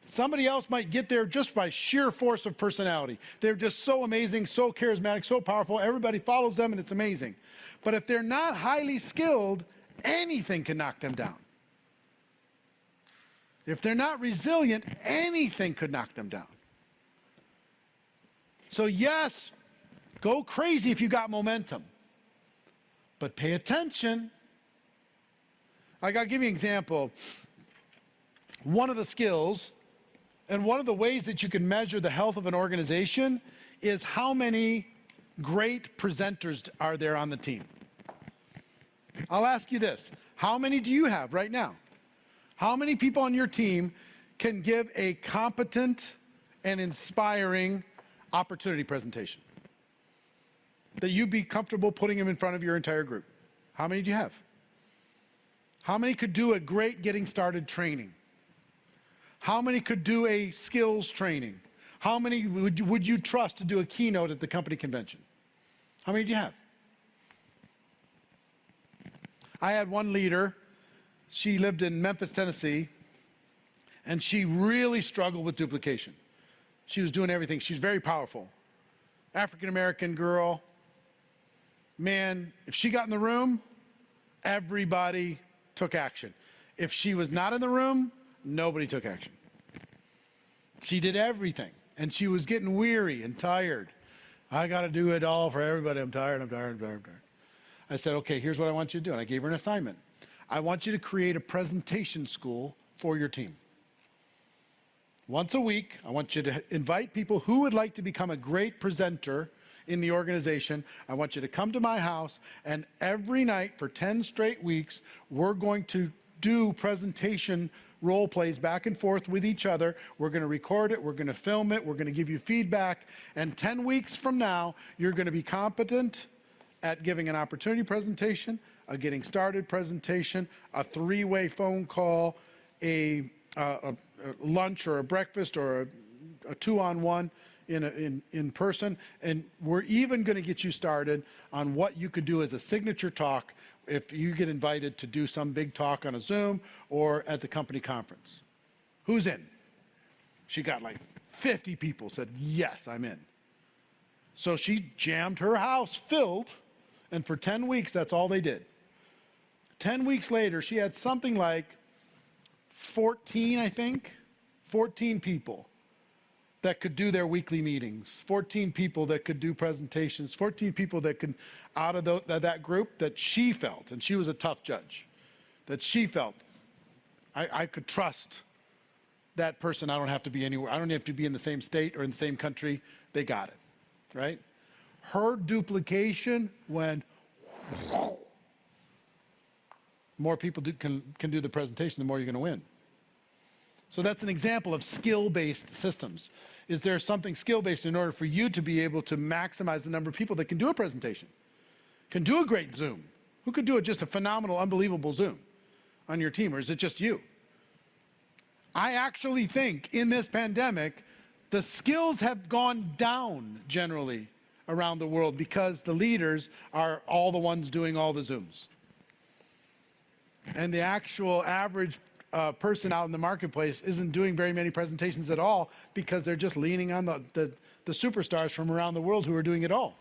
Somebody else might get there just by sheer force of personality. They're just so amazing, so charismatic, so powerful. Everybody follows them and it's amazing. But if they're not highly skilled, anything can knock them down. If they're not resilient, anything could knock them down. So yes, go crazy if you got momentum. But pay attention. Like, I'll give you an example. One of the skills and one of the ways that you can measure the health of an organization is how many great presenters are there on the team. I'll ask you this. How many do you have right now? How many people on your team can give a competent and inspiring opportunity presentation? that you'd be comfortable putting them in front of your entire group? How many do you have? How many could do a great getting started training? How many could do a skills training? How many would you trust to do a keynote at the company convention? How many do you have? I had one leader, she lived in Memphis, Tennessee, and she really struggled with duplication. She was doing everything. She's very powerful. African-American girl. Man, if she got in the room, everybody took action. If she was not in the room, nobody took action. She did everything, and she was getting weary and tired. I got to do it all for everybody. I'm tired. I said, okay, here's what I want you to do. And I gave her an assignment. I want you to create a presentation school for your team. Once a week, I want you to invite people who would like to become a great presenter in the organization. I want you to come to my house, and every night for 10 straight weeks, we're going to do presentation role plays back and forth with each other. We're going to record it. We're going to film it. We're going to give you feedback. And 10 weeks from now, you're going to be competent at giving an opportunity presentation, a getting started presentation, a three-way phone call, a lunch or a breakfast or a two-on-one in person. And we're even going to get you started on what you could do as a signature talk if you get invited to do some big talk on a Zoom or at the company conference. Who's in? She got like 50 people said, yes, I'm in. So she jammed her house filled, and for 10 weeks, that's all they did. 10 weeks later, she had something like 14 people that could do their weekly meetings, 14 people that could do presentations, 14 people that could, out of that group, that she felt, and she was a tough judge, that she felt, I could trust that person. I don't have to be anywhere. I don't have to be in the same state or in the same country. They got it, right? Her duplication, when more people can do the presentation, the more you're going to win. So that's an example of skill-based systems. Is there something skill-based in order for you to be able to maximize the number of people that can do a presentation, can do a great Zoom? Who could do it just a phenomenal, unbelievable Zoom on your team, or is it just you? I actually think in this pandemic, the skills have gone down generally around the world because the leaders are all the ones doing all the Zooms. And the actual average person out in the marketplace isn't doing very many presentations at all because they're just leaning on the superstars from around the world who are doing it all.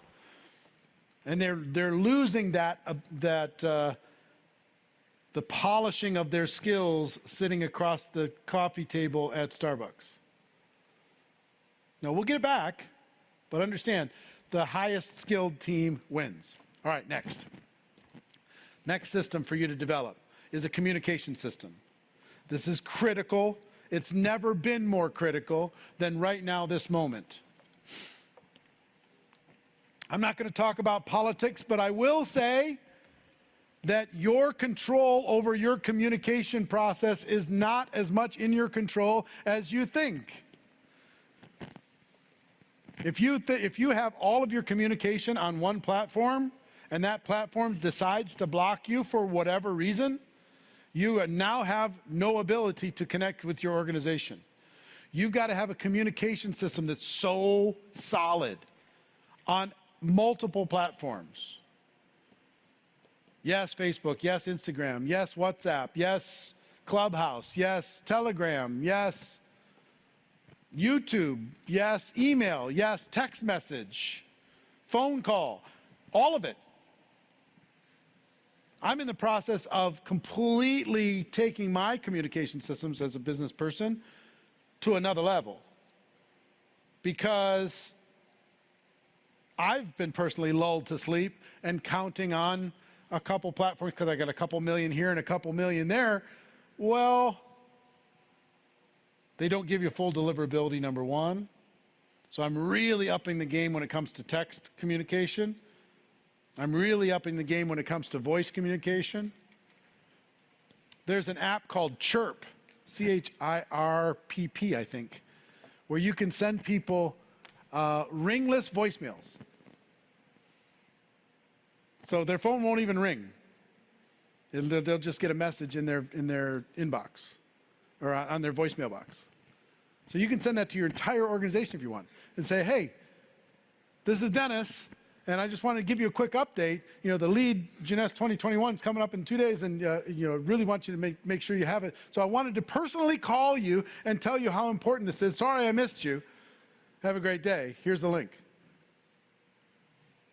And they're losing the polishing of their skills sitting across the coffee table at Starbucks. Now, we'll get it back, but understand, the highest skilled team wins. All right, next. Next system for you to develop is a communication system. This is critical. It's never been more critical than right now, this moment. I'm not going to talk about politics, but I will say that your control over your communication process is not as much in your control as you think. If you have all of your communication on one platform and that platform decides to block you for whatever reason, you now have no ability to connect with your organization. You've got to have a communication system that's so solid on multiple platforms. Yes, Facebook. Yes, Instagram. Yes, WhatsApp. Yes, Clubhouse. Yes, Telegram. Yes, YouTube. Yes, email. Yes, text message, phone call, all of it. I'm in the process of completely taking my communication systems as a business person to another level because I've been personally lulled to sleep and counting on a couple platforms because I got a couple million here and a couple million there. Well, they don't give you full deliverability, number one. So I'm really upping the game when it comes to text communication. I'm really upping the game when it comes to voice communication. There's an app called Chirp, C-H-I-R-P-P, I think, where you can send people ringless voicemails. So their phone won't even ring. They'll just get a message in their inbox or on their voicemail box. So you can send that to your entire organization if you want and say, hey, this is Dennis, and I just wanted to give you a quick update. You know, the lead Jeunesse 2021 is coming up in 2 days, and really want you to make sure you have it. So I wanted to personally call you and tell you how important this is. Sorry I missed you. Have a great day. Here's the link.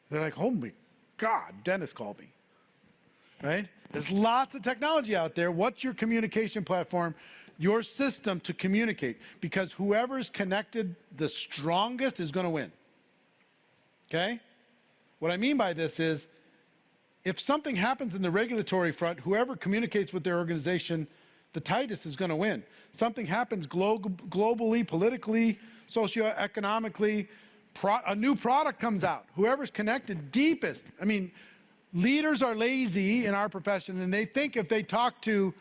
They're like, oh my God, Dennis called me, right? There's lots of technology out there. What's your communication platform? Your system to communicate, because whoever's connected the strongest is going to win. Okay? What I mean by this is, if something happens in the regulatory front, whoever communicates with their organization the tightest is going to win. Something happens globally, politically, socioeconomically, a new product comes out. Whoever's connected deepest. I mean, leaders are lazy in our profession, and they think if they talk to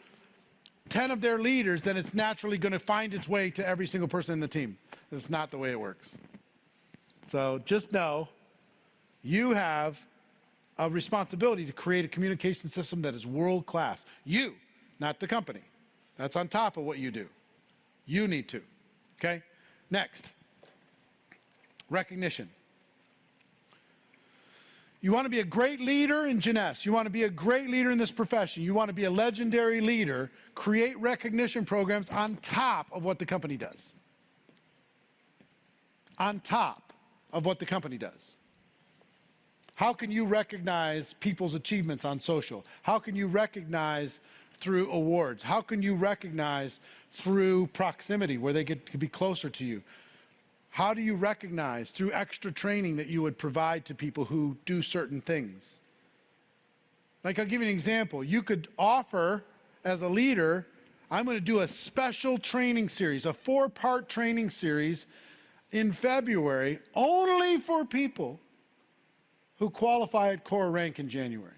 10 of their leaders, then it's naturally going to find its way to every single person in the team. That's not the way it works. So just know you have a responsibility to create a communication system that is world class. You, not the company. That's on top of what you do. You need to. Okay? Next, recognition. You want to be a great leader in Jeunesse. You want to be a great leader in this profession. You want to be a legendary leader. Create recognition programs on top of what the company does. On top of what the company does. How can you recognize people's achievements on social? How can you recognize through awards? How can you recognize through proximity, where they get to be closer to you? How do you recognize through extra training that you would provide to people who do certain things? Like, I'll give you an example. You could offer, as a leader, I'm going to do a special training series, a 4-part training series in February, only for people who qualify at core rank in January.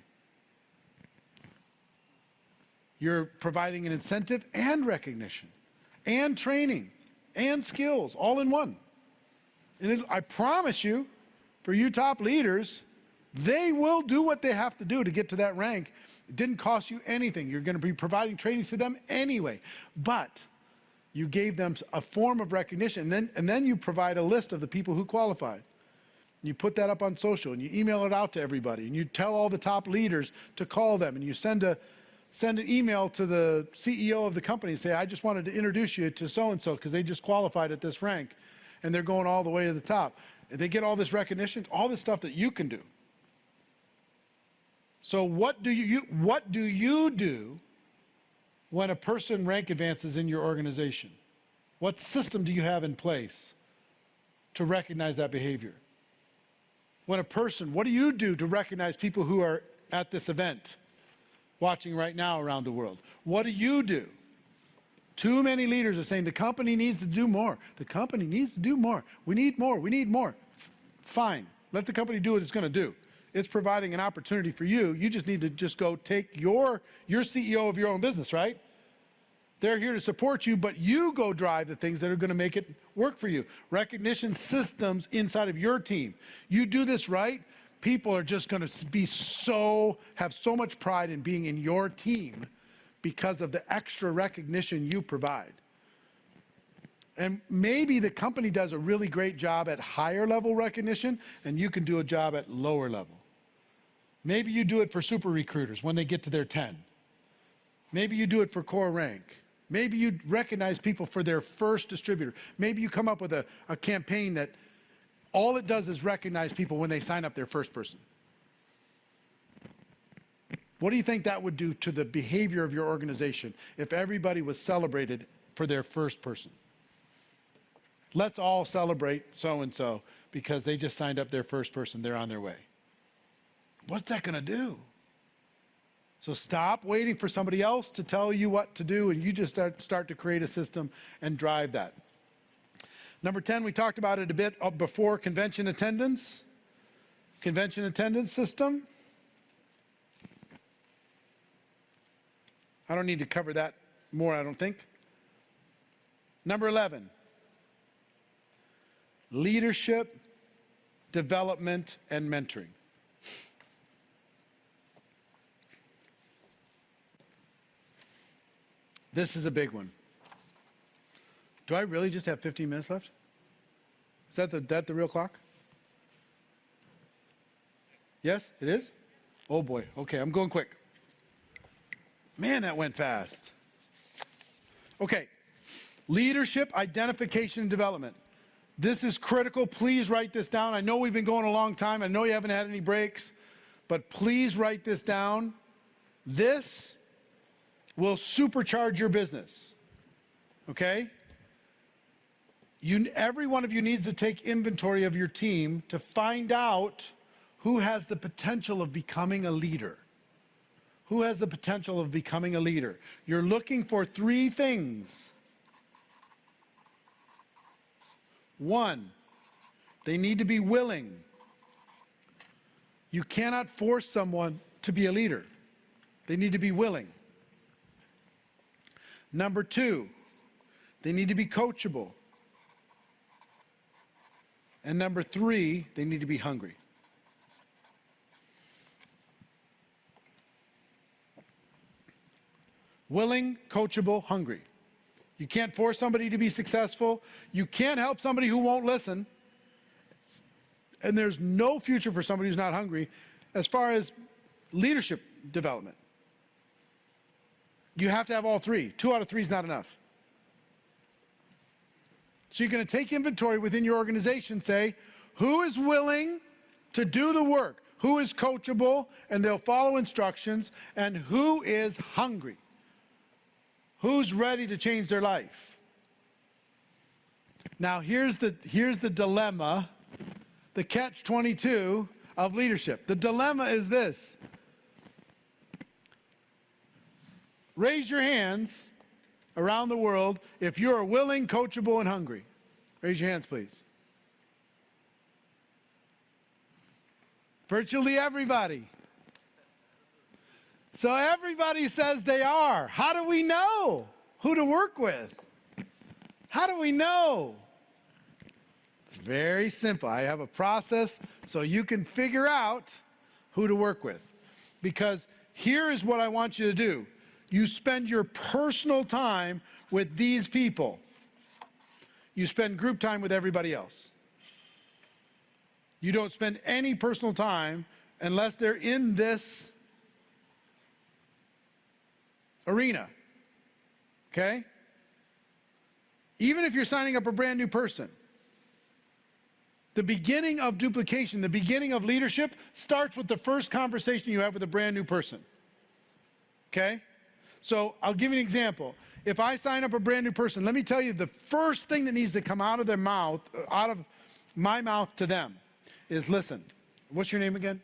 You're providing an incentive and recognition and training and skills all in one. And I promise you, for you top leaders, they will do what they have to do to get to that rank. It didn't cost you anything. You're going to be providing training to them anyway. But you gave them a form of recognition, and then you provide a list of the people who qualified. You put that up on social, and you email it out to everybody, and you tell all the top leaders to call them, and you send an email to the CEO of the company and say, I just wanted to introduce you to so-and-so because they just qualified at this rank, and they're going all the way to the top. And they get all this recognition, all this stuff that you can do. So what do you do when a person rank advances in your organization? What system do you have in place to recognize that behavior? When a person, what do you do to recognize people who are at this event, watching right now around the world? What do you do? Too many leaders are saying the company needs to do more. The company needs to do more. We need more. We need more. Fine. Let the company do what it's going to do. It's providing an opportunity for you. You just need to just go take your CEO of your own business, right? They're here to support you, but you go drive the things that are going to make it work for you. Recognition systems inside of your team. You do this right, people are just going to have so much pride in being in your team because of the extra recognition you provide. And maybe the company does a really great job at higher level recognition, and you can do a job at lower level. Maybe you do it for super recruiters when they get to their 10. Maybe you do it for core rank. Maybe you recognize people for their first distributor. Maybe you come up with a campaign that all it does is recognize people when they sign up their first person. What do you think that would do to the behavior of your organization if everybody was celebrated for their first person? Let's all celebrate so-and-so because they just signed up their first person. They're on their way. What's that going to do? So stop waiting for somebody else to tell you what to do, and you just start to create a system and drive that. Number 10, we talked about it a bit before, convention attendance. Convention attendance system. I don't need to cover that more, I don't think. Number 11, leadership, development, and mentoring. This is a big one. Do I really just have 15 minutes left? Is that the real clock? Yes, it is? Oh boy, okay, I'm going quick. Man, that went fast. Okay, leadership, identification, and development. This is critical. Please write this down. I know we've been going a long time. I know you haven't had any breaks, but please write this down. This will supercharge your business, okay? Every one of you needs to take inventory of your team to find out who has the potential of becoming a leader. Who has the potential of becoming a leader? You're looking for 3 things. 1, they need to be willing. You cannot force someone to be a leader. They need to be willing. Number 2, they need to be coachable. And number 3, they need to be hungry. Willing, coachable, hungry. You can't force somebody to be successful. You can't help somebody who won't listen. And there's no future for somebody who's not hungry as far as leadership development. You have to have all 3. 2 out of 3 is not enough. So you're going to take inventory within your organization, say, who is willing to do the work? Who is coachable and they'll follow instructions? And who is hungry? Who's ready to change their life? Now here's the dilemma, the catch-22 of leadership. The dilemma is this. Raise your hands around the world if you're willing, coachable, and hungry. Raise your hands, please. Virtually everybody. So everybody says they are. How do we know who to work with? How do we know? It's very simple. I have a process so you can figure out who to work with. Because here is what I want you to do. You spend your personal time with these people. You spend group time with everybody else. You don't spend any personal time unless they're in this arena, okay? Even if you're signing up a brand new person, the beginning of duplication, the beginning of leadership starts with the first conversation you have with a brand new person, okay? So I'll give you an example. If I sign up a brand new person, let me tell you the first thing that needs to come out of their mouth, out of my mouth to them is, listen, what's your name again?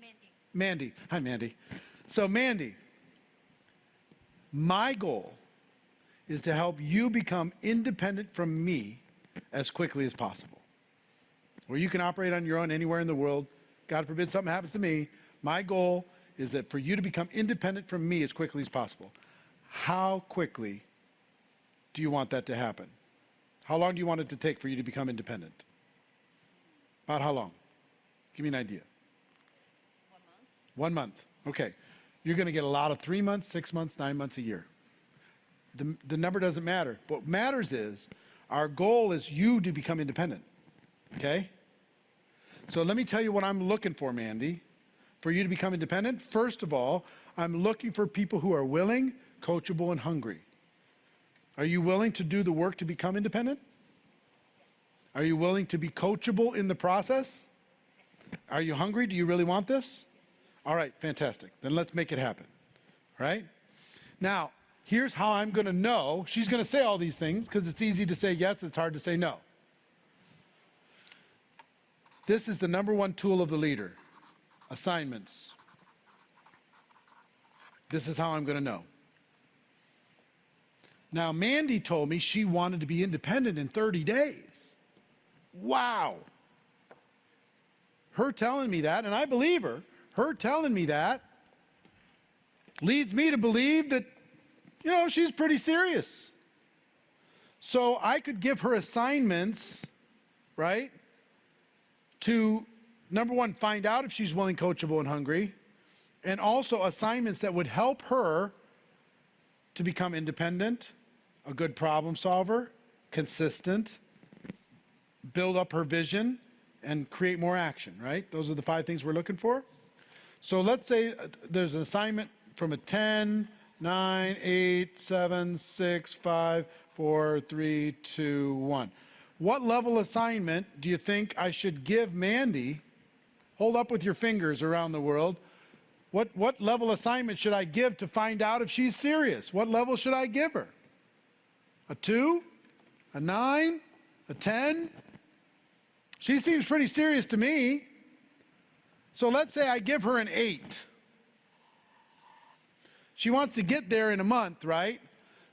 Mandy. Mandy. Hi, Mandy. So Mandy, my goal is to help you become independent from me as quickly as possible. Where you can operate on your own anywhere in the world. God forbid something happens to me. My goal is that for you to become independent from me as quickly as possible. How quickly do you want that to happen? How long do you want it to take for you to become independent? About how long? Give me an idea. 1 month. 1 month. Okay. You're going to get a lot of 3 months, 6 months, 9 months, a year. The number doesn't matter. What matters is our goal is you to become independent. Okay? So let me tell you what I'm looking for, Mandy. For you to become independent, first of all, I'm looking for people who are willing, coachable, and hungry. Are you willing to do the work to become independent? Are you willing to be coachable in the process? Are you hungry? Do you really want this? All right, fantastic. Then let's make it happen. All right? Now, here's how I'm going to know. She's going to say all these things because it's easy to say yes, it's hard to say no. This is the number 1 tool of the leader. Assignments. This is how I'm going to know. Now, Mandy told me she wanted to be independent in 30 days. Wow. Her telling me that, and I believe her, her telling me that leads me to believe that, you know, she's pretty serious. So I could give her assignments, right, to, number 1, find out if she's willing, coachable, and hungry, and also assignments that would help her to become independent, a good problem solver, consistent, build up her vision, and create more action, right? Those are the 5 things we're looking for. So let's say there's an assignment from a 10, 9, 8, 7, 6, 5, 4, 3, 2, 1. What level assignment do you think I should give Mandy? Hold up with your fingers around the world. What level assignment should I give to find out if she's serious? What level should I give her? A 2? A 9? A 10? She seems pretty serious to me. So let's say I give her an 8. She wants to get there in a month, right?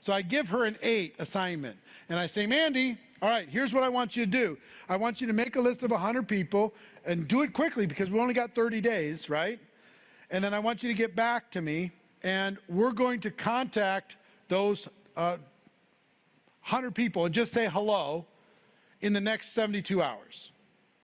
So I give her an 8 assignment. And I say, Mandy, all right, here's what I want you to do. I want you to make a list of 100 people and do it quickly because we only got 30 days, right? And then I want you to get back to me, and we're going to contact those 100 people and just say hello in the next 72 hours.